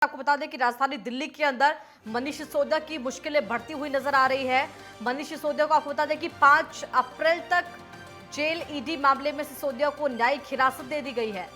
आपको बता दें कि राजधानी दिल्ली के अंदर मनीष सिसोदिया की मुश्किलें बढ़ती हुई नजर आ रही है। मनीष सिसोदिया को आपको बता दें कि 5 अप्रैल तक जेल ईडी मामले में सिसोदिया को न्यायिक हिरासत दे दी गई है।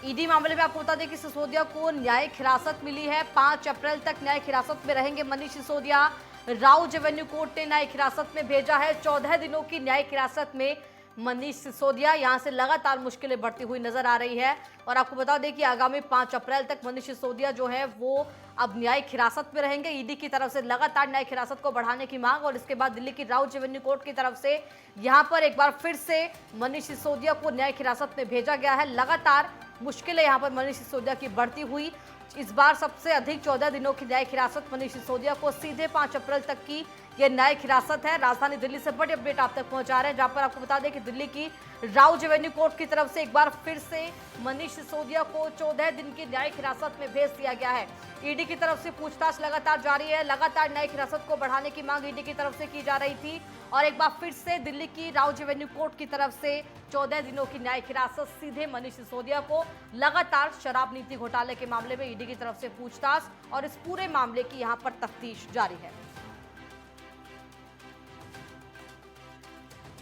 ईडी मामले में आपको बता दें कि सिसोदिया को न्यायिक हिरासत मिली है। 5 अप्रैल तक न्यायिक हिरासत में रहेंगे मनीष सिसोदिया। राउज एवेन्यू कोर्ट ने न्यायिक हिरासत में भेजा है। 14 दिनों की न्यायिक हिरासत में मनीष सिसोदिया। यहां से लगातार मुश्किलें बढ़ती हुई नजर आ रही है और आपको बता दें कि आगामी 5 अप्रैल तक मनीष सिसोदिया जो है वो अब न्यायिक हिरासत में रहेंगे। ईडी की तरफ से लगातार न्यायिक हिरासत को बढ़ाने की मांग और इसके बाद दिल्ली की राउज एवेन्यू कोर्ट की तरफ से यहां पर एक बार फिर से मनीष सिसोदिया को न्यायिक हिरासत में भेजा गया है। लगातार मुश्किलें यहां पर मनीष सिसोदिया की बढ़ती हुई। इस बार सबसे अधिक 14 दिनों की न्यायिक हिरासत मनीष सिसोदिया को सीधे 5 अप्रैल तक की यह न्यायिक हिरासत है। राजधानी दिल्ली से बड़ी अपडेट आप तक पहुंचा रहे हैं, जहां पर आपको बता दें कि दिल्ली की राउज एवेन्यू कोर्ट की तरफ से एक बार फिर से मनीष सिसोदिया को 14 दिन की न्यायिक हिरासत में भेज दिया गया है। ईडी की तरफ से पूछताछ लगातार जारी है। लगातार न्यायिक हिरासत को बढ़ाने की मांग ईडी की तरफ से की जा रही थी और एक बार फिर से दिल्ली की राउज एवेन्यू कोर्ट की तरफ से 14 दिनों की न्यायिक हिरासत सीधे मनीष सिसोदिया को। लगातार शराब नीति घोटाले के मामले में ईडी की तरफ से पूछताछ और इस पूरे मामले की यहां पर तफ्तीश जारी है।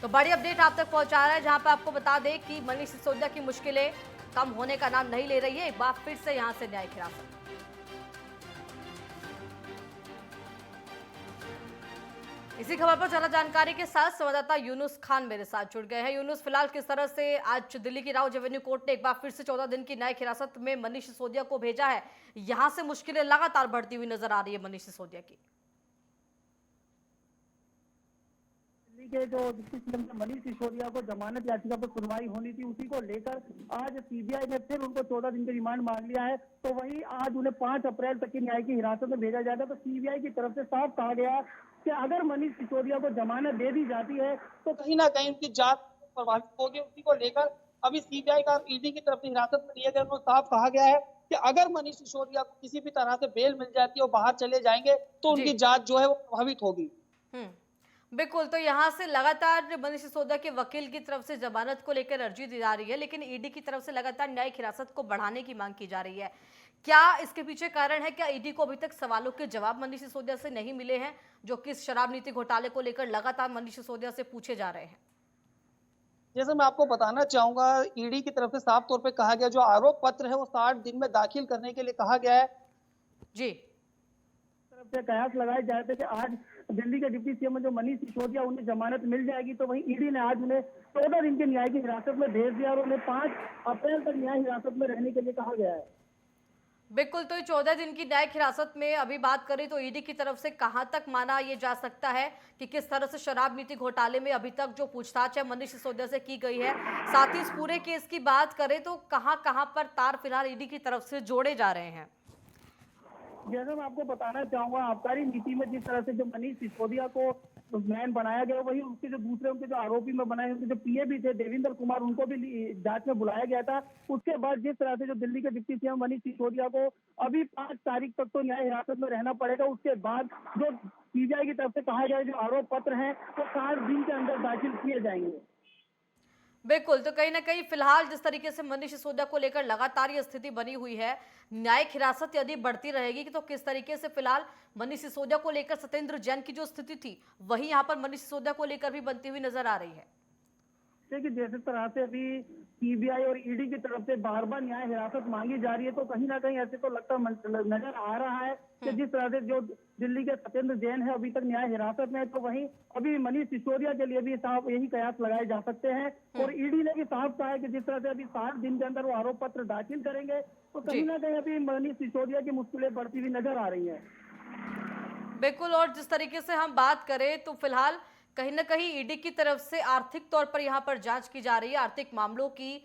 तो बड़ी अपडेट आप तक पहुंचा रहा है, जहां पर आपको बता दें कि मनीष सिसोदिया की मुश्किलें कम होने का नाम नहीं ले रही है। एक बार फिर से यहां से न्यायिक हिरासत। इसी खबर पर ज्यादा जानकारी के साथ संवाददाता यूनुस खान मेरे साथ जुड़ गए हैं। यूनुस, फिलहाल किस तरह से आज दिल्ली की राउज एवेन्यू कोर्ट ने एक बार फिर से 14 दिन की न्यायिक हिरासत में मनीष सिसोदिया को भेजा है। यहां से मुश्किलें लगातार बढ़ती हुई नजर आ रही है मनीष सिसोदिया की। दिल्ली के जो डिप्टी सीएम मनीष सिसोदिया को जमानत याचिका पर सुनवाई होनी थी, उसी को लेकर आज सीबीआई ने फिर उनको 14 दिन की रिमांड मांग लिया है। तो वही आज उन्हें 5 अप्रैल तक की न्यायिक हिरासत में भेजा जाएगा। तो सीबीआई की तरफ से साफ कहा गया कि अगर मनीष सिसोदिया को जमानत दे दी जाती है तो कहीं ना कहीं उनकी जांच प्रभावित होगी। उसी को लेकर अभी सीबीआई का ईडी की तरफ से हिरासत में लिए गए, उन्होंने साफ कहा गया है कि अगर मनीष सिसोदिया को किसी भी तरह से बेल मिल जाती है और बाहर चले जाएंगे तो उनकी जांच जो है वो प्रभावित होगी। बिल्कुल, तो यहां से लगातार मनीष सिसोदिया के वकील की तरफ से जमानत को लेकर अर्जी दी जा रही है, लेकिन ईडी की तरफ से लगातार न्यायिक हिरासत को बढ़ाने की मांग की जा रही है। क्या इसके पीछे कारण है? क्या ईडी को अभी तक सवालों के जवाब मनीष सिसोदिया से नहीं मिले हैं, जो कि शराब नीति घोटाले को लेकर लगातार मनीष सिसोदिया से पूछे जा रहे हैं? जैसे मैं आपको बताना चाहूंगा, ईडी की तरफ से साफ तौर पे कहा गया, जो आरोप पत्र है वो 60 दिन में दाखिल करने के लिए कहा गया है। जी, तरफ से कयास लगाए जा रहे थे कि आज दिल्ली के डिप्टी सीएम जो मनीष सिसोदिया, उन्हें जमानत मिल जाएगी। तो वहीं ईडी ने आज उन्हें 14 दिन की न्यायिक हिरासत में भेज दिया और उन्हें 5 अप्रैल तक न्याय हिरासत में रहने के लिए कहा गया है। बिल्कुल, तो 14 दिन की न्यायिक हिरासत में अभी बात करें तो ईडी की तरफ से कहां तक माना ये जा सकता है कि किस तरह से शराब नीति घोटाले में अभी तक जो पूछताछ है मनीष सिसोदिया से की गई है। साथ ही इस पूरे केस की बात करें तो कहां कहां पर तार फिलहाल ईडी की तरफ से जोड़े जा रहे हैं? जैसा मैं आपको बताना चाहूंगा, आबकारी नीति में जिस तरह से जो मनीष सिसोदिया को मैन बनाया गया, वही उसके जो दूसरे उनके जो आरोपी में बनाए, उनके जो पीए भी थे देवेंद्र कुमार, उनको भी जांच में बुलाया गया था। उसके बाद जिस तरह से जो दिल्ली के डिप्टी सीएम मनीष सिसोदिया को अभी 5 तारीख तक तो न्याय हिरासत में रहना पड़ेगा। उसके बाद जो सीबीआई की तरफ से कहा गया जो आरोप पत्र है वो 60 दिन के अंदर दाखिल किए जाएंगे। बिल्कुल, तो कहीं ना कहीं फिलहाल जिस तरीके से मनीष सिसोदिया को लेकर लगातार ये स्थिति बनी हुई है, न्यायिक हिरासत यदि बढ़ती रहेगी तो किस तरीके से फिलहाल मनीष सिसोदिया को लेकर सत्येंद्र जैन की जो स्थिति थी वही यहाँ पर मनीष सिसोदिया को लेकर भी बनती हुई नजर आ रही है। देखिए, जिस तरह से अभी सीबीआई और ईडी की तरफ से बार बार न्याय हिरासत मांगी जा रही है, तो कहीं ना कहीं ऐसे तो लगता नजर आ रहा है कि जिस तरह से जो दिल्ली के सत्येंद्र जैन है अभी तक न्याय हिरासत में है, तो वहीं अभी मनीष सिसोदिया के लिए भी साफ यही कयास लगाए जा सकते हैं। और ईडी ने भी साफ कहा है कि जिस तरह से अभी 60 दिन के अंदर वो आरोप पत्र दाखिल करेंगे, तो कहीं ना कहीं अभी मनीष सिसोदिया की मुश्किलें बढ़ती हुई नजर आ रही है। बिल्कुल, और जिस तरीके से हम बात करें तो फिलहाल कहीं ना कहीं ईडी की तरफ से आर्थिक तौर पर यहाँ पर जांच की जा रही है, आर्थिक मामलों की,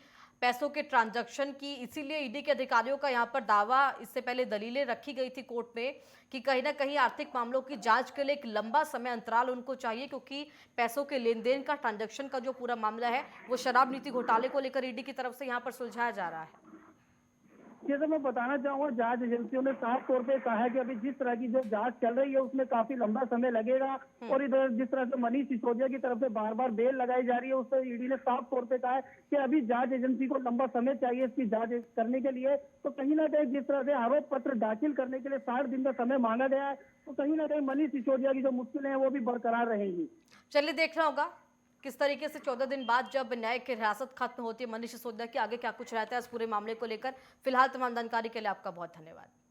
पैसों के ट्रांजैक्शन की। इसीलिए ईडी के अधिकारियों का यहाँ पर दावा, इससे पहले दलीलें रखी गई थी कोर्ट में कि कहीं ना कहीं आर्थिक मामलों की जांच के लिए एक लंबा समय अंतराल उनको चाहिए, क्योंकि पैसों के लेन देन का, ट्रांजैक्शन का जो पूरा मामला है वो शराब नीति घोटाले को लेकर ईडी की तरफ से यहाँ पर सुलझाया जा रहा है। जैसे मैं बताना चाहूंगा, जांच एजेंसियों ने साफ तौर पे कहा है कि अभी जिस तरह की जो जांच चल रही है उसमें काफी लंबा समय लगेगा। और इधर जिस तरह से मनीष सिसोदिया की तरफ से बार बार बेल लगाई जा रही है, उस पर ईडी ने साफ तौर पे कहा है कि अभी जांच एजेंसी को लंबा समय चाहिए इसकी जांच करने के लिए। तो कहीं ना कहीं जिस तरह से आरोप पत्र दाखिल करने के लिए 60 दिन का समय मांगा गया है, तो कहीं ना कहीं मनीष सिसोदिया की जो मुश्किलें हैं वो भी बरकरार रहेंगी। चलिए देखना होगा किस तरीके से 14 दिन बाद जब न्यायिक हिरासत खत्म होती है मनीष सिसोदिया की, आगे क्या कुछ रहता है इस पूरे मामले को लेकर। फिलहाल तमाम जानकारी के लिए आपका बहुत धन्यवाद।